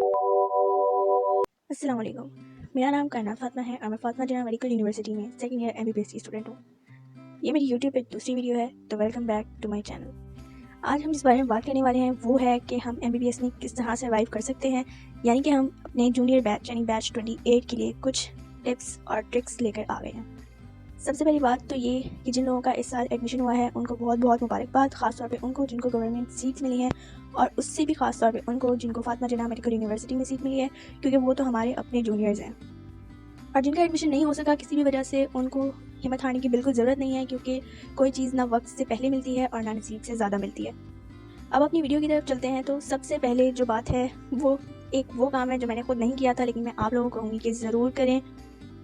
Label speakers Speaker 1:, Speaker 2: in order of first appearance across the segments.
Speaker 1: अस्सलाम वालेकुम। मेरा नाम कायनात फातिमा है और मैं फातिमा जिन्ना मेडिकल यूनिवर्सिटी में सेकंड ईयर MBBS की स्टूडेंट हूँ। ये मेरी यूट्यूब पे दूसरी वीडियो है, तो welcome back to my channel. आज हम जिस बारे में बात करने वाले हैं वो है कि हम MBBS में किस तरह सर्वाइव कर सकते हैं, यानी कि हम अपने जूनियर बैच यानी बैच 28 के लिए कुछ टिप्स और ट्रिक्स लेकर आ गए हैं। सबसे पहली बात तो ये कि जिन लोगों का इस साल एडमिशन हुआ है उनको बहुत बहुत मुबारकबाद, ख़ासतौर पे उनको जिनको गवर्नमेंट सीट्स मिली हैं, और उससे भी ख़ास तौर पे उनको जिनको फातिमा जिन्ना मेडिकल यूनिवर्सिटी में सीट मिली है, क्योंकि वो तो हमारे अपने जूनियर्स हैं। और जिनका एडमिशन नहीं हो सका किसी भी वजह से, उनको हिम्मत हारने की बिल्कुल ज़रूरत नहीं है, क्योंकि कोई चीज़ ना वक्त से पहले मिलती है और ना नसीब से ज़्यादा मिलती है। अब अपनी वीडियो की तरफ चलते हैं। तो सबसे पहले जो बात है वो काम है जो मैंने खुद नहीं किया था, लेकिन मैं आप लोगों को कहूँगी कि ज़रूर करें।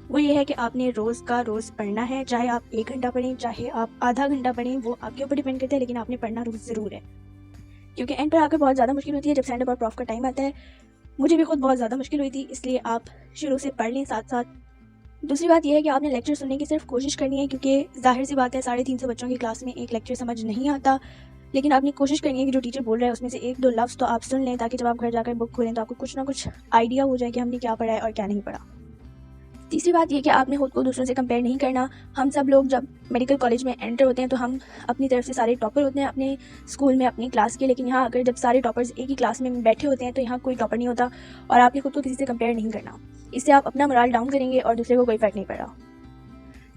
Speaker 1: वो ये है कि आपने रोज़ का रोज़ पढ़ना है, चाहे आप 1 घंटा पढ़ें, चाहे आप आधा घंटा पढ़ें, वो आपके ऊपर डिपेंड करता है, लेकिन आपने पढ़ना रोज़ ज़रूर है, क्योंकि एंड पर आकर बहुत ज़्यादा मुश्किल होती है जब स्टैंड अप और प्रॉफ का टाइम आता है। मुझे भी खुद बहुत ज़्यादा मुश्किल हुई थी, इसलिए आप शुरू से पढ़ लें साथ साथ। दूसरी बात यह है कि आपने लेक्चर सुनने की सिर्फ कोशिश करनी है, क्योंकि जाहिर सी बात है 350 बच्चों की क्लास में एक लेक्चर समझ नहीं आता, लेकिन आपने कोशिश करनी है कि जो टीचर बोल रहा है उसमें से 1-2 लफ्ज़ तो आप सुन लें, ताकि जब आप घर जाकर बुक खोलें तो आपको कुछ ना कुछ आइडिया हो जाए कि हमने क्या पढ़ा है और क्या नहीं पढ़ा। तीसरी बात ये कि आपने खुद को दूसरों से कंपेयर नहीं करना। हम सब लोग जब मेडिकल कॉलेज में एंटर होते हैं तो हम अपनी तरफ से सारे टॉपर होते हैं अपने स्कूल में, अपनी क्लास के, लेकिन यहाँ आकर जब सारे टॉपर्स एक ही क्लास में बैठे होते हैं तो यहाँ कोई टॉपर नहीं होता, और आपने खुद को किसी से कंपेयर नहीं करना। इससे आप अपना मोराल डाउन करेंगे और दूसरे को कोई फ़र्क नहीं पड़ रहा।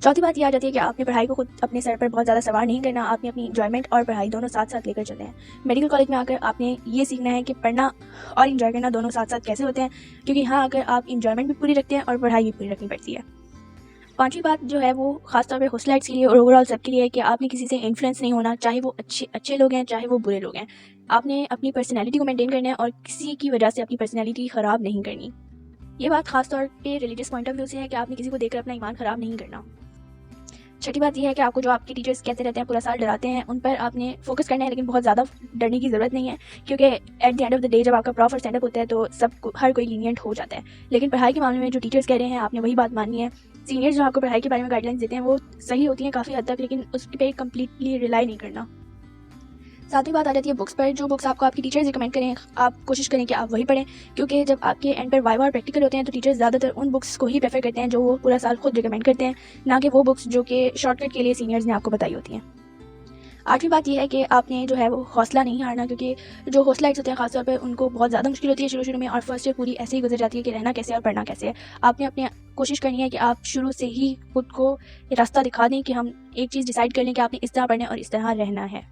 Speaker 1: चौथी बात ये आ जाती है कि आपने पढ़ाई को खुद अपने सर पर बहुत ज़्यादा सवार नहीं करना। आपने अपनी इंजॉयमेंट और पढ़ाई दोनों साथ साथ लेकर चलते हैं। मेडिकल कॉलेज में आकर आपने ये सीखना है कि पढ़ना और इंजॉय करना दोनों साथ साथ कैसे होते हैं, क्योंकि यहाँ आकर आप इंजॉयमेंट भी पूरी रखते हैं और पढ़ाई भी पूरी रखनी पड़ती है। पांचवी बात जो है वो खासतौर पे हॉस्टलाइट्स के लिए और ओवरऑल सबके लिए है कि आपने किसी से इन्फ्लुएंस नहीं होना, चाहे वो अच्छे लोग हैं चाहे वो बुरे लोग हैं। आपने अपनी पर्सनैलिटी को मेंटेन करना है और किसी की वजह से अपनी पर्सनैलिटी ख़राब नहीं करनी। ये बात खासतौर पे रिलीजियस पॉइंट ऑफ व्यू से है कि आपने किसी को देखकर अपना ईमान ख़राब नहीं करना। छठी बात यह है कि आपको जो आपके टीचर्स कहते रहते हैं, पूरा साल डराते हैं, उन पर आपने फोकस करना है, लेकिन बहुत ज़्यादा डरने की ज़रूरत नहीं है, क्योंकि eight the end of the day जब आपका प्रॉपर स्टैंड अप होता है तो हर कोई लीनियंट हो जाता है। लेकिन पढ़ाई के मामले में जो टीचर्स कह रहे हैं आपने वही बात माननी है। सीनियर्स जो आपको पढ़ाई के बारे में गाइडलाइंस देते हैं वो सही होती हैं काफ़ी हद तक, लेकिन उस पर कम्प्लीटली रिलाई नहीं करना। सातवीं बात आ जाती है बुक्स पर। जो बुक्स आपको आपकी टीचर्स रिकमेंड करें आप कोशिश करें कि आप वही पढ़ें, क्योंकि जब आपके एंड पर वाइवा और प्रैक्टिकल होते हैं तो टीचर्स ज़्यादातर उन बुक्स को ही प्रेफर करते हैं जो वो पूरा साल खुद रिकमेंड करते हैं, ना कि वो बुक्स जो कि शॉर्टकट के लिए सीनियर्स ने आपको बताई होती हैं। आठवीं बात यह है कि आपने जो है वो हौसला नहीं हारना, क्योंकि जो हौसलाइट्स होते हैं खासतौर पर उनको बहुत ज़्यादा मुश्किल होती है शुरू में, और फर्स्ट ईयर पूरी ऐसे ही गुजर जाती है कि रहना कैसे और पढ़ना कैसे है। आपने अपने कोशिश करनी है कि आप शुरू से ही खुद को ये रास्ता दिखा दें कि हम एक चीज़ डिसाइड कर लें कि आपने इस तरह पढ़ना है और इस तरह रहना है।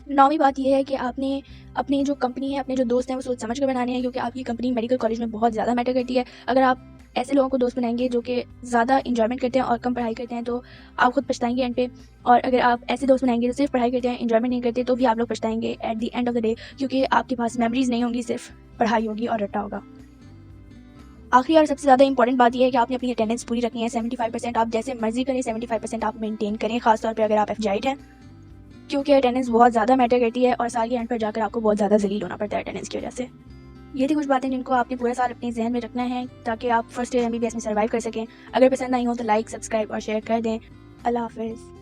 Speaker 1: नौवीं बात यह है कि आपने अपनी जो कंपनी है, अपने जो दोस्त हैं वो सोच समझ कर बनाने हैं, क्योंकि आपकी कंपनी मेडिकल कॉलेज में बहुत ज़्यादा मैटर करती है। अगर आप ऐसे लोगों को दोस्त बनाएंगे जो कि ज़्यादा इंजॉयमेंट करते हैं और कम पढ़ाई करते हैं तो आप खुद पछताएंगे एंड पे, और अगर आप ऐसे दोस्त बनाएंगे जो सिर्फ पढ़ाई करते हैं, इंजॉयमेंट नहीं करते, तो भी आप लोग पछताएंगे at the end of the day, क्योंकि आपके पास मेमोरीज नहीं होंगी, सिर्फ पढ़ाई होगी और रट्टा होगा। आखिरी और सबसे ज़्यादा इंपॉर्टेंट बात यह है कि आपने अपनी अटेंडेंस पूरी रखनी है। 75% आप जैसे मर्जी करें, 75% आप मेंटेन करें, खासतौर पर अगर आप FGIT हैं, क्योंकि अटेंडेंस बहुत ज़्यादा मैटर करती है और साल के एंड पर जाकर आपको बहुत ज़्यादा जलील होना पड़ता है अटेंडेंस की वजह से। ये थी कुछ बातें जिनको आपने पूरा साल अपने जहन में रखना है, ताकि आप फर्स्ट ईयर MBBS में सर्वाइव कर सकें। अगर पसंद आई हो तो लाइक, सब्सक्राइब और शेयर कर दें। अल्लाह हाफ़िज़।